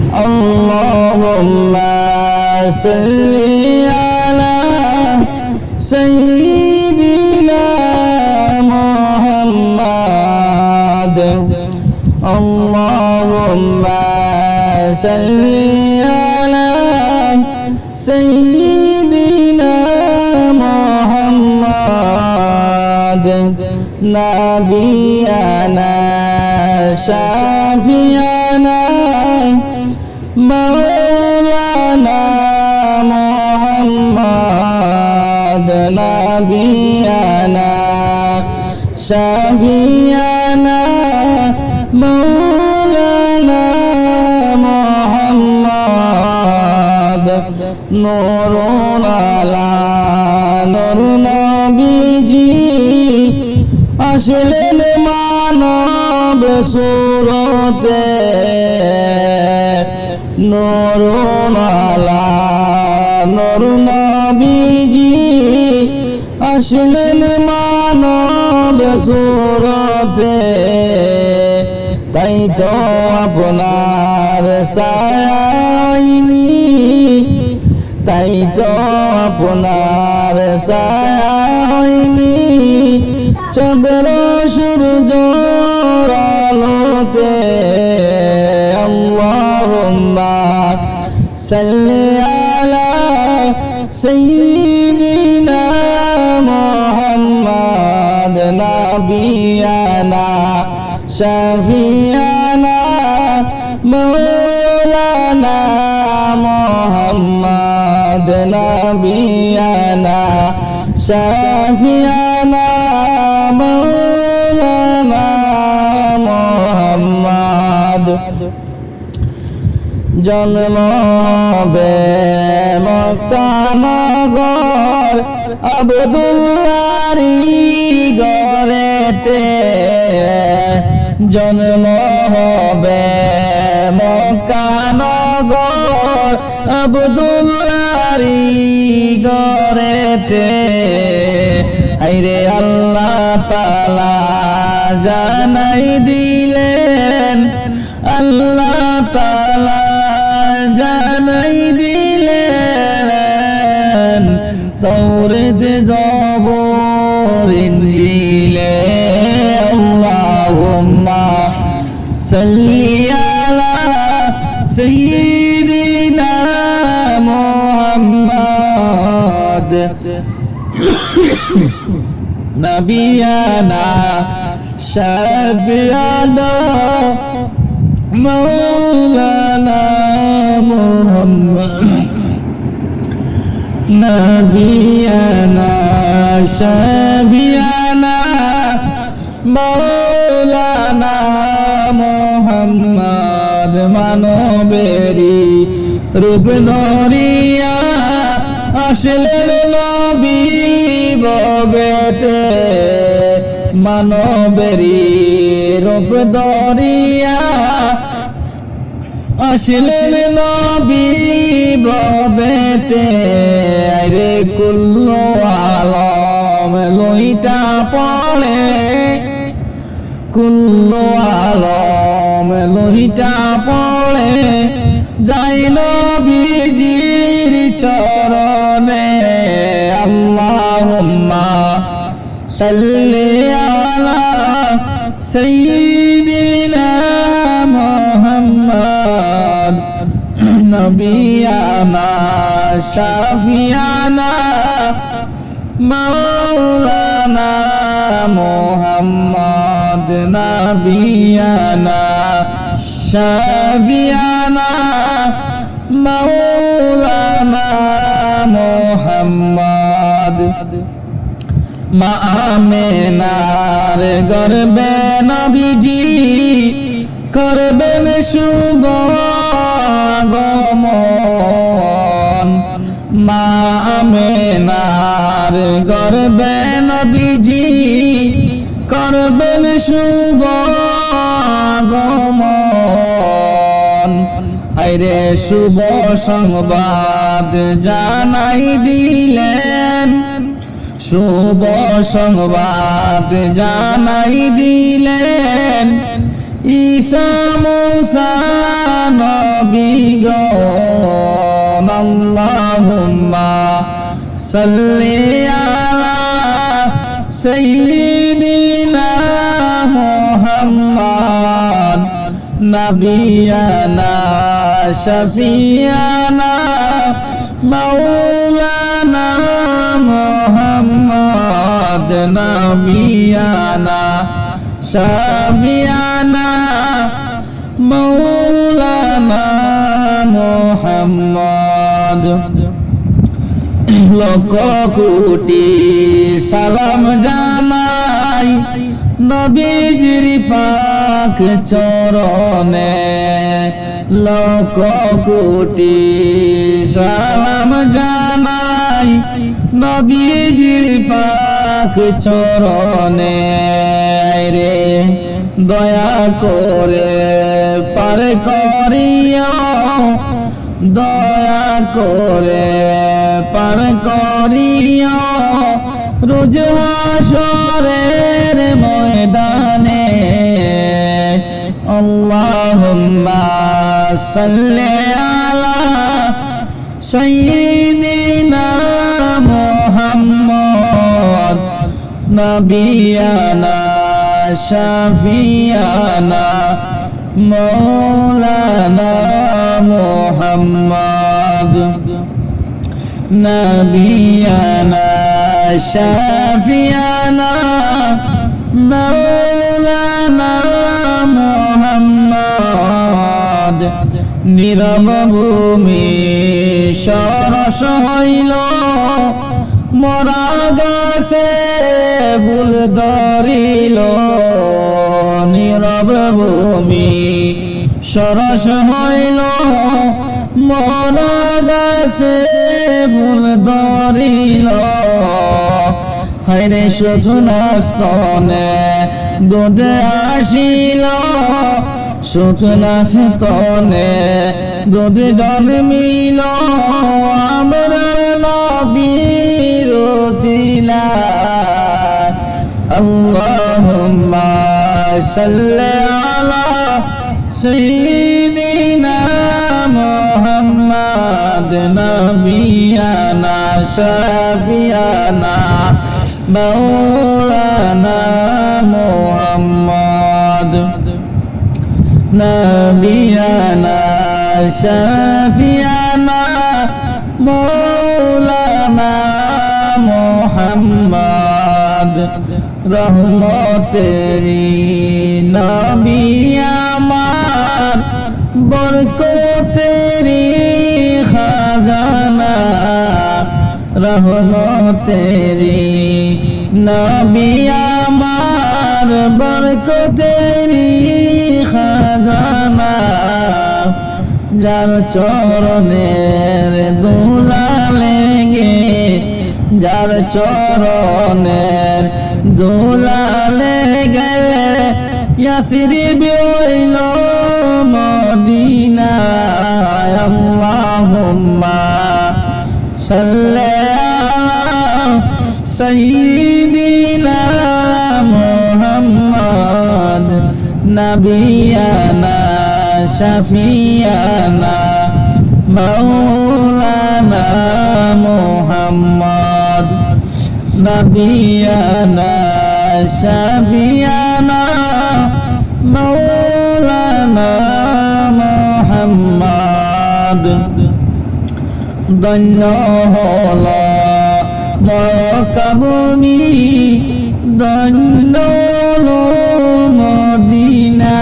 اللهم صل على سيدنا محمد اللهم صل على سيدنا محمد نبينا شفيعنا مولانا محمد نبينا شفيعنا مولانا محمد نور على نور نبيجي আসলেন মানব সুরতে নূর আলা নূর নবীজি আসলেন মানব সুরতে তাই তো আপনার সায়াইনি তাই তো আপনার সায়াইনি চন্দ্র সূর্য আলোতে আল্লাহুম্মা সাল্লি আলা সাইয়্যিদিনা মুহাম্মাদ নাবিয়ানা শাফিয়ানা মাওলানা মুহাম্মাদ নাবিয়ানা শাফিয়ানা مولانا محمد জন্ম হবে মক্কা নগর আব্দুল্লাহর ঘরেতে জন্ম হবে মক্কা নগর আব্দুল্লাহর ঘরেতে আইরে আল্লাহ তাআলা জানাই দিলেন আল্লাহ তাআলা জানাই দিলেন তাওরাত জবর ইনজিলে আল্লাহুম্মা সাল্লি আলা সাইয়্যিদিনা মুহাম্মাদ نبينا شفيعنا مولانا محمد نبينا شفيعنا مولانا محمد মানবেরি রূপ ধরিয়া আসলেন নবী ভবেতে মানবেরি রূপ ধরিয়া আসলেন নবী ভবেতে আরে কুল্লু আলম লইটা পড়ে কুল্লু আলম লইটা পড়ে যাই নবীজির চরণে আল্লাহুম্মা সাল্লি আলা সাইয়্যিদিনা মুহাম্মাদ নবিয়ানা শাফিয়ানা মাওলানা মুহাম্মদ নবিয়ানা শাফিয়ানা মাওলানা মুহাম্মদ মা আমিনার গর্ভে নবীজি করবেন শুভ আগমন মা আমিনার গর্ভে নবীজি করবেন শুভ আগমন আইরে শুভ সংবাদ জানাই দিলেন শুভ সংবাদ জানাই দিলেন ঈসা মুসা নবী নবীগণ আল্লাহুম্মা সাল্লি আলা সাইয়্যিদিনা মুহাম্মদ নবিয়ানা শাফিয়ানা মাওলানা মুহাম্মদ নবিয়ানা শাফিয়ানা মাওলানা মুহাম্মদ লক্ষ কোটি সালাম জানাই নবীজির পাক চরণে লক্ষ কোটি সালাম জানাই নবীজির পাক চরণে রে দয়া করে পার করিও দয়া করে পার করিও রোজ হাশরের ময়দানে আল্লাহুম্মা সাল্লি আলা সাইয়্যিদিনা মুহাম্মদ নবিয়ানা শাফিয়ানা মাওলানা মুহাম্মদ নবিয়ানা শাফিয়ানা মাওলানা মুহাম্মদ নীরব ভূমি সরস হইল মরা গাছে ফুল ধরিল নীরব ভূমি সরস হইল মরা গাছে ফুল ধরিল হায়রে শুকনা স্তনে দুধ আসিল শুকনা স্তনে দুধ জন্মিল আমার নবীর ওসিলায় আল্লাহুম্মা সাল্লি আলা সাইয়্যিদিনা মুহাম্মদ নবিয়ানা শাফিয়ানা মাওলানা মুহাম্মদ নবিয়ানা শাফিয়ানা মাওলানা মুহাম্মদ রহমতেরি নবী আমার বরকতেরি খাজানা রহমতেরি নবী আমার বরকতেরি খাজানা যার চরণের দুলা লেগে যার চরণের দুলা লেগে ইয়াসরিব হইল মদিনায় আল্লাহুম্মা সাল্লি আলা সাইয়্যিদিনা মুহাম্মদ নবিয়ানা শাফিয়ানা মাওলানা মুহাম্মদ নবিয়ানা শাফিয়ানা মাওলানা মুহাম্মদ ধন্য হল মক্কা ভূমি ধন্য হল মদিনা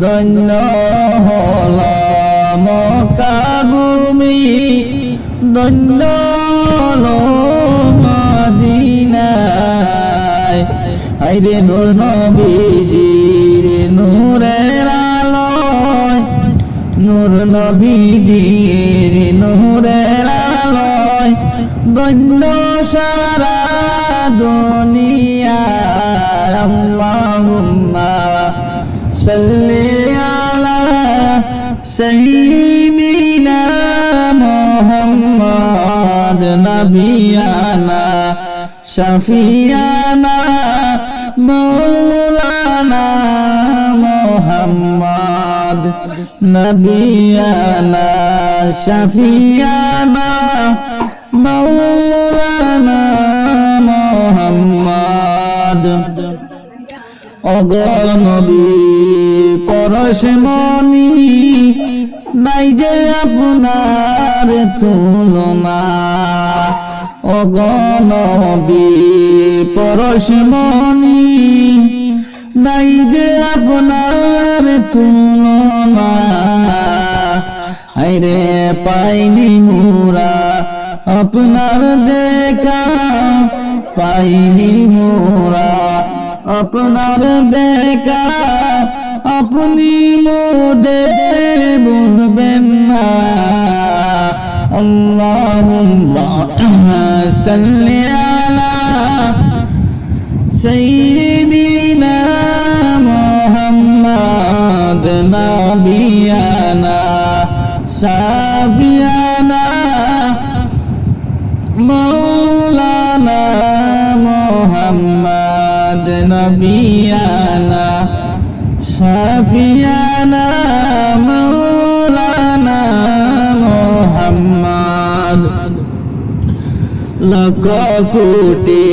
ধন্য হল মক্কা ভূমি ধন্য হল মদিনা আইরে নূর নবীজির নূরের আলোয় নূর নবীজির নূরের আলোয় ধন্য সারা দুনিয়া আল্লাহুম্মা সাল্লি আলা সাইয়্যিদিনা মুহাম্মদ নবিয়ানা শাফিয়ানা মাওলানা মুহাম্মদ نبينا شفيعنا مولانا محمد ওগো নবী পরশমণি নাই যে আপনার তুলনা ওগো নবী পরশমণি নাই যে আপনার তুলনা আইরে পাইনি মোরা আপনার দেখা পাইনি মোরা আপনার দেখা আপনি মোদের বলবেন না আল্লাহুম্মা সাল্লি আলা সাইয়্যিদিনা মুহাম্মাদ নাবিয়ানা শাফিয়ানা মাওলানা মুহাম্মাদ নবিয়ানা শাফিয়ানা মাওলানা মুহাম্মদ লাখ কোটি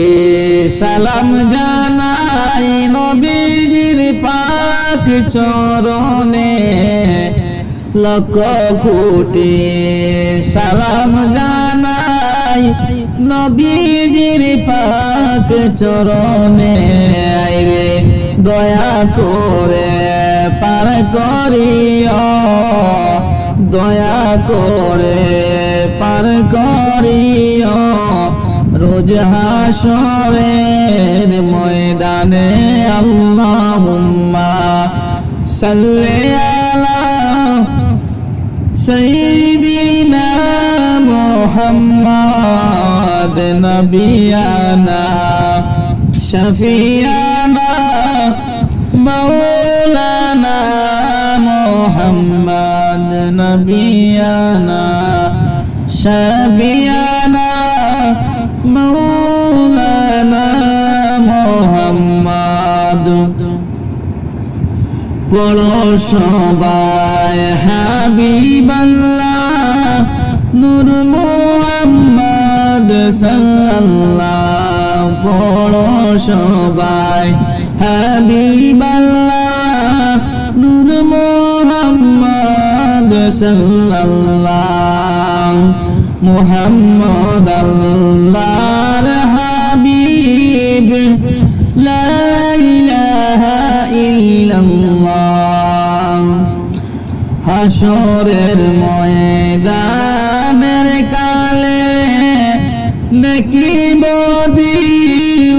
সালাম জানাই নবীজির পাক চরণে লাখ কোটি সালাম জানাই নবীজির পাক চরণে আইরে দয়া করে পার করিও দয়া করে পার করিও রোজ হাসরের ময়দানে আল্লাহুম্মা সাল্লি আলা সাইয়্যিদিনা মুহাম্মাদ নবিয়ানা শাফিয়ানা মাওলানা মুহাম্মাদ নবিয়ানা শাফিয়ানা মাওলানা মুহাম্মাদ পড়ো সবাই হাবিবাল্লাহ নূর মুহাম্মদ সাল্লাল্লাহ পড়ো সবাই হাবিবাল্লাহ নূর মুহাম্মদ সাল্লাল্লাহ মুহাম্মদ আল্লাহর হাবিব লা ইলাহা ইল্লাল্লাহ হাসরের ময়দানের কালে দেখিব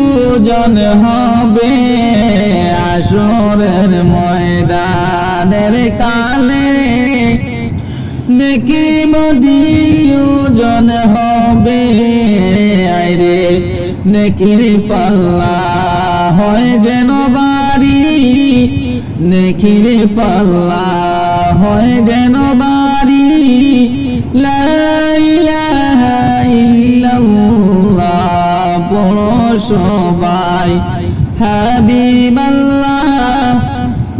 ওজন হবে হাসরের ময়দানের কালে দেখিব ওজন হবে আইরে নেকির পাল্লা হয় যেন বাড়ি নেকির পাল্লা হয় যেন বাড়ি লা ইলাহা ইল্লাল্লাহ পড়ো সবাই হাবিবাল্লাহ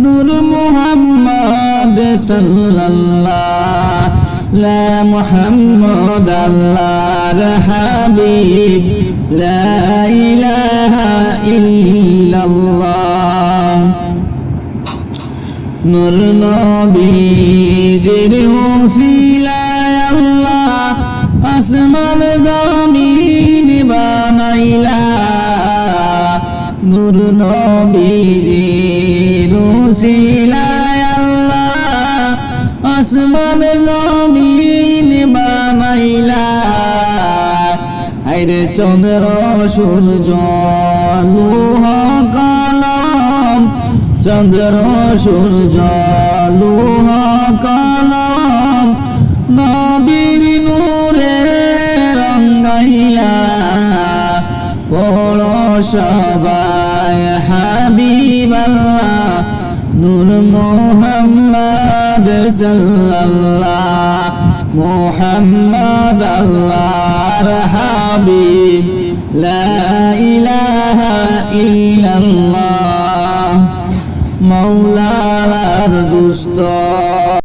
নূর মুহাম্মদ সাল্লাল্লাহ লা মুহাম্মদ আল্লাহর হাবিব লা ইলাহা ইল্লাল্লাহ নূর নবীর ওসিলায় আল্লাহ আসমান জমিন বানাইলা নূর নবীর ওসিলায় আল্লাহ আসমান জমিন বানাইলা আইরে চন্দ্র সূর্য লৌহ কলম চন্দ্র সূর্য লৌহ কলম নবীর নূরে রঙ্গাইয়া পড়ো সবাই হাবিবাল্লাহ নূর মুহাম্মদ সাল্লাল্লাহ মুহাম্মদ আল্লাহর হাবিব লা ইলাহা ইল্লাল্লাহ মাওলার দুষ্ট সুস্থ।